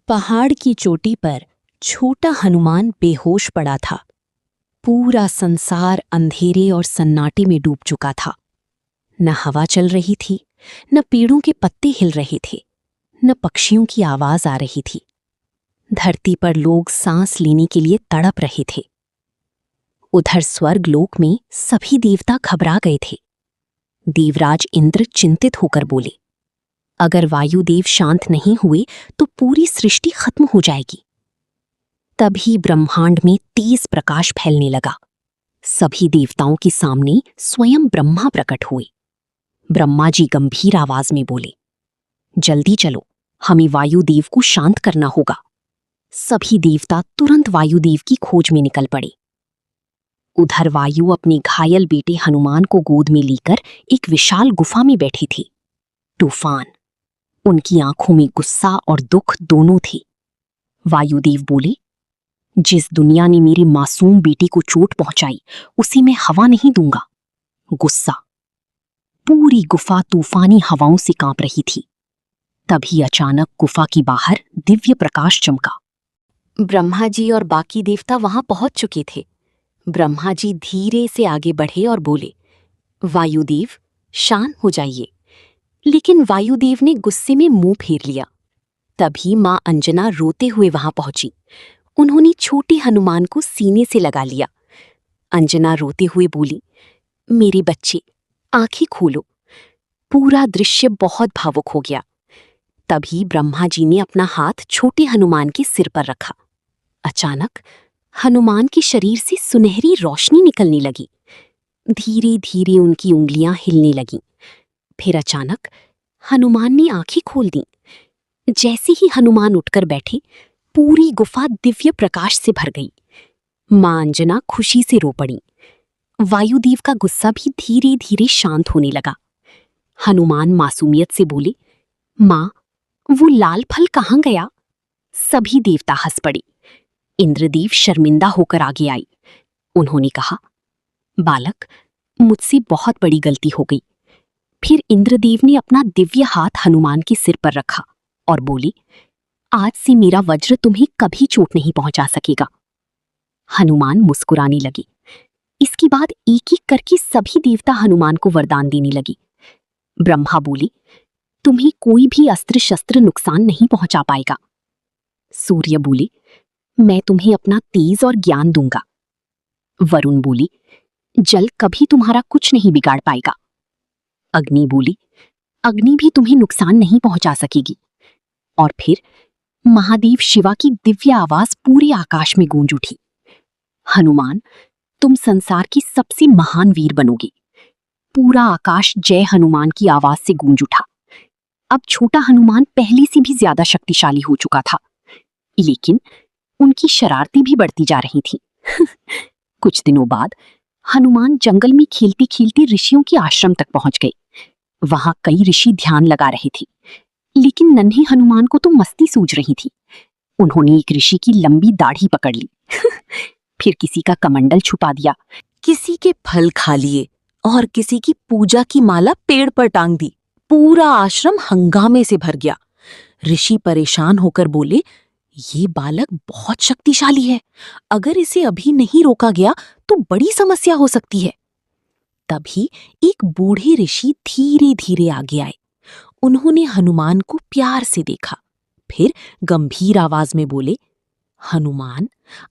पहाड़ की चोटी पर छोटा हनुमान बेहोश पड़ा था। पूरा संसार अंधेरे और सन्नाटे में डूब चुका था। न हवा चल रही थी, न पेड़ों के पत्ते हिल रहे थे, न पक्षियों की आवाज आ रही थी। धरती पर लोग सांस लेने के लिए तड़प रहे थे। उधर स्वर्ग लोक में सभी देवता घबरा गए थे। देवराज इंद्र चिंतित होकर बोले, अगर वायुदेव शांत नहीं हुए तो पूरी सृष्टि खत्म हो जाएगी। तभी ब्रह्मांड में तेज प्रकाश फैलने लगा। सभी देवताओं के सामने स्वयं ब्रह्मा प्रकट हुए। ब्रह्मा जी गंभीर आवाज में बोले, जल्दी चलो, हमें वायुदेव को शांत करना होगा। सभी देवता तुरंत वायुदेव की खोज में निकल पड़े। उधर वायु अपने घायल बेटे हनुमान को गोद में लेकर एक विशाल गुफा में बैठी थी। तूफान, उनकी आंखों में गुस्सा और दुख दोनों थे। वायुदेव बोले, जिस दुनिया ने मेरे मासूम बेटे को चोट पहुंचाई उसे मैं हवा नहीं दूंगा। गुस्सा। पूरी गुफा तूफानी हवाओं से कांप रही थी। तभी अचानक गुफा के बाहर दिव्य प्रकाश चमका। ब्रह्मा जी और बाकी देवता वहां पहुंच चुके थे। ब्रह्मा जी धीरे से आगे बढ़े और बोले, वायुदेव, शांत हो जाइए। लेकिन वायुदेव ने गुस्से में मुंह फेर लिया। तभी मां अंजना रोते हुए वहां पहुंची। उन्होंने छोटे हनुमान को सीने से लगा लिया। अंजना रोते हुए बोली, मेरे बच्चे, आंखें खोलो। पूरा दृश्य बहुत भावुक हो गया। तभी ब्रह्मा जी ने अपना हाथ छोटे हनुमान के सिर पर रखा। अचानक हनुमान के शरीर से सुनहरी रोशनी निकलने लगी। धीरे धीरे उनकी उंगलियां हिलने लगीं। फिर अचानक हनुमान ने आंखें खोल दी। जैसे ही हनुमान उठकर बैठे, पूरी गुफा दिव्य प्रकाश से भर गई। मां अंजना खुशी से रो पड़ी। वायुदेव का गुस्सा भी धीरे धीरे शांत होने लगा। हनुमान मासूमियत से बोले, मां, वो लाल फल कहाँ गया? सभी देवता हंस पड़े। इंद्रदेव शर्मिंदा होकर आगे आई। उन्होंने कहा, बालक, मुझसे बहुत बड़ी गलती हो गई। फिर इंद्रदेव ने अपना दिव्य हाथ हनुमान के सिर पर रखा और बोले, आज से मेरा वज्र तुम्हें कभी चोट नहीं पहुंचा सकेगा। हनुमान मुस्कुराने लगे। इसके बाद एक एक करके सभी देवता हनुमान को वरदान देने लगे। ब्रह्मा बोले, तुम्हें कोई भी अस्त्र शस्त्र नुकसान नहीं पहुंचा पाएगा। सूर्य बोले, मैं तुम्हें अपना तेज और ज्ञान दूंगा। वरुण बोली, जल कभी तुम्हारा कुछ नहीं बिगाड़ पाएगा। अग्नि बोली, अग्नि भी तुम्हें नुकसान नहीं पहुंचा सकेगी। और फिर महादेव शिवा की दिव्य आवाज पूरे आकाश में गूंज उठी, हनुमान, तुम संसार की सबसे महान वीर बनोगे। पूरा आकाश जय हनुमान की आवाज से गूंज उठा। अब छोटा हनुमान पहले से भी ज्यादा शक्तिशाली हो चुका था, लेकिन उनकी शरारतें भी बढ़ती जा रही थीं। कुछ दिनों बाद हनुमान जंगल में खेलते खेलते ऋषियों के आश्रम तक पहुंच गए। वहां कई ऋषि ध्यान लगा रहे थे, लेकिन नन्हे हनुमान को तो मस्ती सूझ रही थी। उन्होंने एक ऋषि की लंबी दाढ़ी पकड़ ली, फिर किसी का कमंडल छुपा दिया, किसी के फल खा लिए और किसी की पूजा की माला पेड़ पर टांग दी। पूरा आश्रम हंगामे से भर गया। ऋषि परेशान होकर बोले, ये बालक बहुत शक्तिशाली है। अगर इसे अभी नहीं रोका गया तो बड़ी समस्या हो सकती है। तभी एक बूढ़े ऋषि धीरे धीरे आगे आए। उन्होंने हनुमान को प्यार से देखा, फिर गंभीर आवाज में बोले, हनुमान,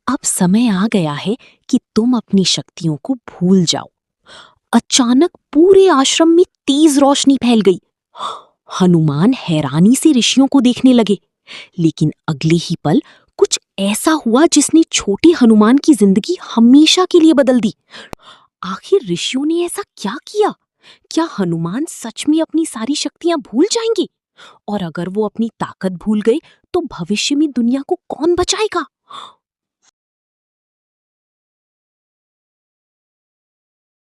अब समय आ गया है कि तुम अपनी शक्तियों को भूल जाओ। अचानक पूरे आश्रम में तेज रोशनी फैल गई। हनुमान हैरानी से ऋषियों को देखने लगे, लेकिन अगले ही पल कुछ ऐसा हुआ जिसने छोटे हनुमान की जिंदगी हमेशा के लिए बदल दी। आखिर ऋषियों ने ऐसा क्या किया? क्या हनुमान सच में अपनी सारी शक्तियां भूल जाएंगे? और अगर वो अपनी ताकत भूल गए तो भविष्य में दुनिया को कौन बचाएगा?